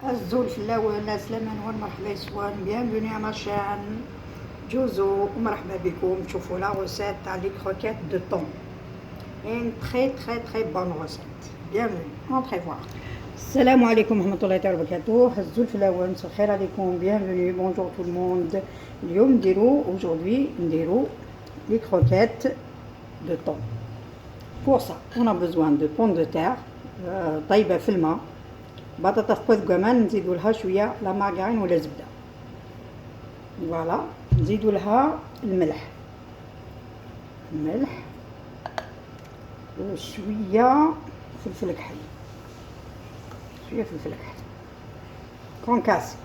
الزول في الاول سلاما والمرحبا يسوان بيانفوني على ما شان جوزو ومرحبا بكم تشوفوا لا غوسيت تاع لي كروكيت دو طون ان تري تري تري بون غوسيت بيانفوني اونتري فوار. السلام عليكم ورحمة الله تعالى وبركاته. الزول في الاول مساء الخير عليكم بيانفوني بونجور تو الموند. اليوم نديرو اوجوردي نديرو لي كروكيت دو طون. Pour ça, on a besoin de pommes de terre طيبة في الماء، بطاطا في كوز كمان نزيدو لها شوية لا مارغرين ولا زبدة، فوالا نزيدو لها الملح وشوية فلفل كحل، كونكاس،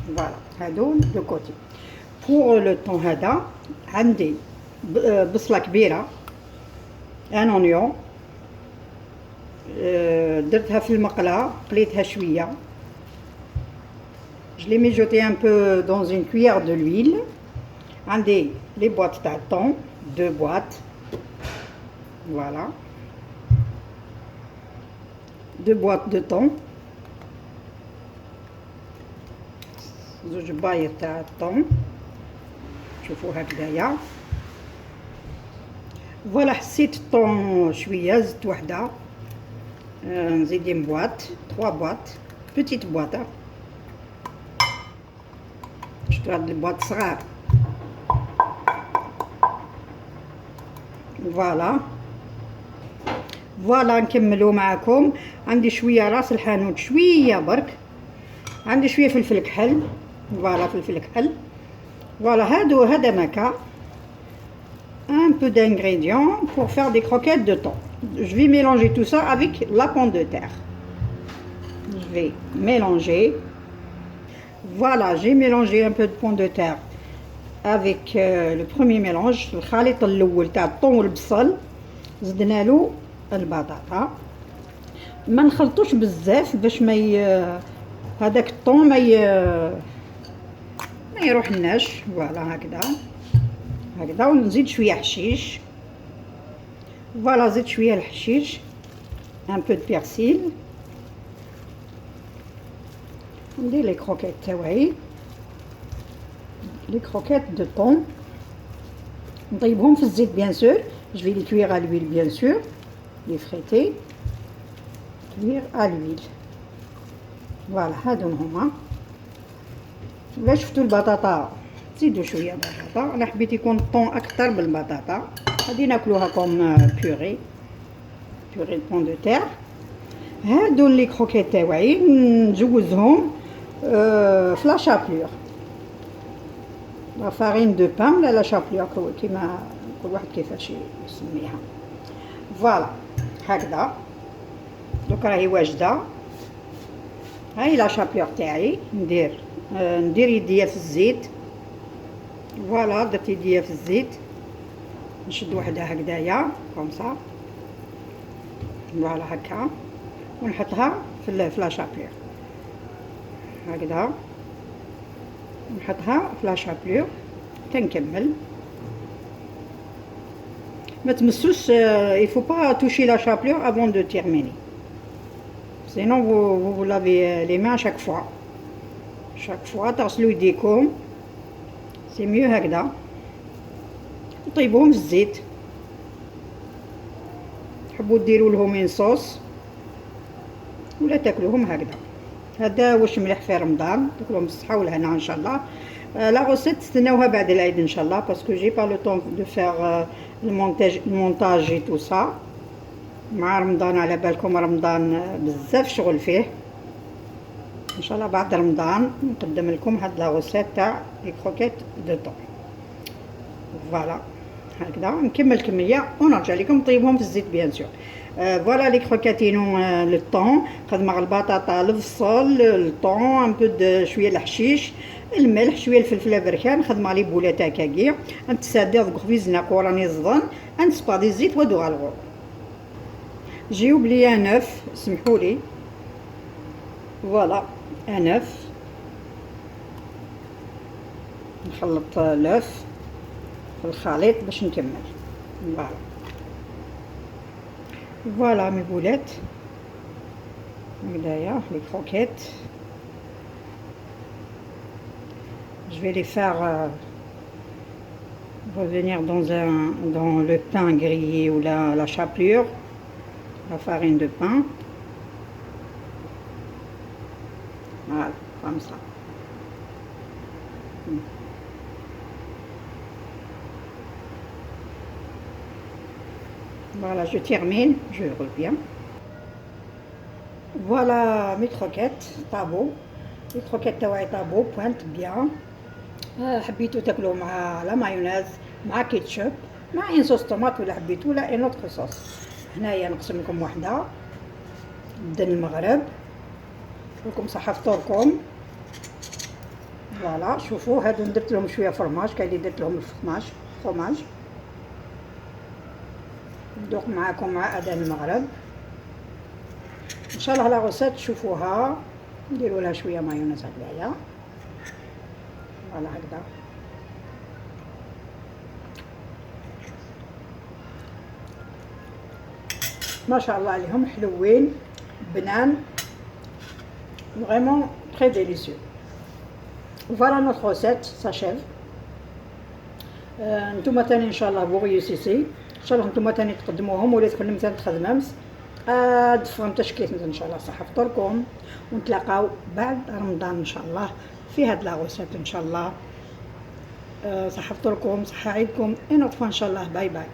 فوالا هادو دو كوتي. بور لو طون هذا عندي بصلة كبيرة، ان اونيون درتها في المقله قليتها شويه، je l'ai mijoté un peu dans une cuillère de l'huile. عندي les boîtes تاع الطون، 2 boîtes، voilà 2 boîtes de thon، زوج باير تاع الطون شوفوا هكذايا. فوالا حسيت الطون شويه زدت وحده، نزيد une boîte 3 boîtes petite boîte، شفتوا هاد البواط صغار، فوالا نكملو معاكم. عندي شويه راس الحانوت، شويه برك، عندي شويه فلفل كحل، فوالا فلفل كحل، فوالا هذا ماكا un peu d'ingrédients pour faire des croquettes de thon. Je vais mélanger tout ça avec la pomme de terre. Je vais mélanger. Voilà, j'ai mélangé un peu de pomme de terre avec le premier mélange. الخليط الأول تاع الثوم والبصل، زدنا له البطاطا، ما نخلطوش بزاف باش ما هذاك الثوم ما يروحلناش. فوالا هكذا ونزيد شويه حشيش، فوالا زيد شويه الحشيش، ان بو دو بيرسيل. ندير لي كروكيت تاوعي، لي كروكيت دو طون، نطيبهم في الزيت بيان سور. جو في لي كوير ا لويل بيان سور، لي فريتي كوير ا لويل، فوالا هادو هما. ولا شفتوا البطاطا زيدوا شويه بطاطا، انا حبيت يكون الطون اكثر بالبطاطا، غادي ناكلوها كوم بوري بون دو تير. هادو لي كروكيت تاوعي نجوزهم في لا شابلور، لا فارين دو بان ولا لا شابلور كيما كل واحد كيفاش يسميها. فوالا هكذا دوك راهي واجده. هاي لا شابلور تاعي، ندير يديا في الزيت، فوالا درت يديا في الزيت، نشد وحده هكذايا كوم سا، فوالا هكا، ونحطها في لا شابلور هكذا، نحطها في لا شابلور تنكمل. ما تمسوش il faut pas toucher la chapelure avant de terminer, sinon vous lavez les mains chaque fois تغسلوا يديكم، سي ميو هكذا. طيبوهم في الزيت، تحبوا ديروا لهم من صوص ولا تاكلوهم هكذا. هذا واش مليح في رمضان، تاكلوهم بالصحه والهنا ان شاء الله. لا غوسيت تستناوها بعد العيد ان شاء الله، باسكو جي با لو طون دو فير المونتاج اي تو سا مع رمضان. على بالكم رمضان بزاف شغل فيه، ان شاء الله بعد رمضان نقدم لكم هاد لا غوسيت تاع لي كروكيت دو طون. فوالا هكذا نكمل كميه ونرجع لكم نطيبهم في الزيت بيان سور. فوالا لي كروكاتينو لو طون، خدمه البطاطا، البصل، الطون، ان بو شويه الحشيش، الملح، شويه الفلفله بركان، خدمه لي بولات هكاكيا نتسادر كوفيزنا قراني زضن نسبا دي زيت ودو الغو. جي اوبلي ان اوف، سمحولي، فوالا ان اوف، نخلط لوف في الخليط باش نكمل. فوالا مي بولات هكذايا لي كروكيت. Je vais les faire revenir dans le pain grillé ou la chapelure, la farine de pain. Voilà, comme ça. Voilà, je termine, je reviens. Voilà mes croquettes طابو. Les croquettes تاعي طابو بوانت بيان. حبيتو تاكلو مع لا مايونيز مع كيتشوب مع ان صوص طوماط ولا حبيتو ولا ان اوتر صوص. هنايا نقسم لكم وحده دن المغرب لكم صحه فطوركم. فوالا شوفوا هادو درت لهم شويه فرماج، كاين اللي درت لهم الفرماج ندوق معاكم مع اذان المغرب. ان شاء الله لا غوسيت تشوفوها، نديروا لها شويه مايونيز هكذايا. فوالا هكذا ما شاء الله عليهم حلوين بنان فريمون تري ديليسيو. فوالا نوتر غوسيت ساشيف. نتوما تاني ان شاء الله بوغيو سيسي ان شاء الله نتوما تاني تقدموهم ولا تكون مثلا تخدمامس تفهم تشكيلت ان شاء الله. صحه فطوركم ونتلاقاو بعد رمضان ان شاء الله في هاد لاغوسيت ان شاء الله. صحه فطوركم، صحه عيدكم، ان ان شاء الله. باي باي.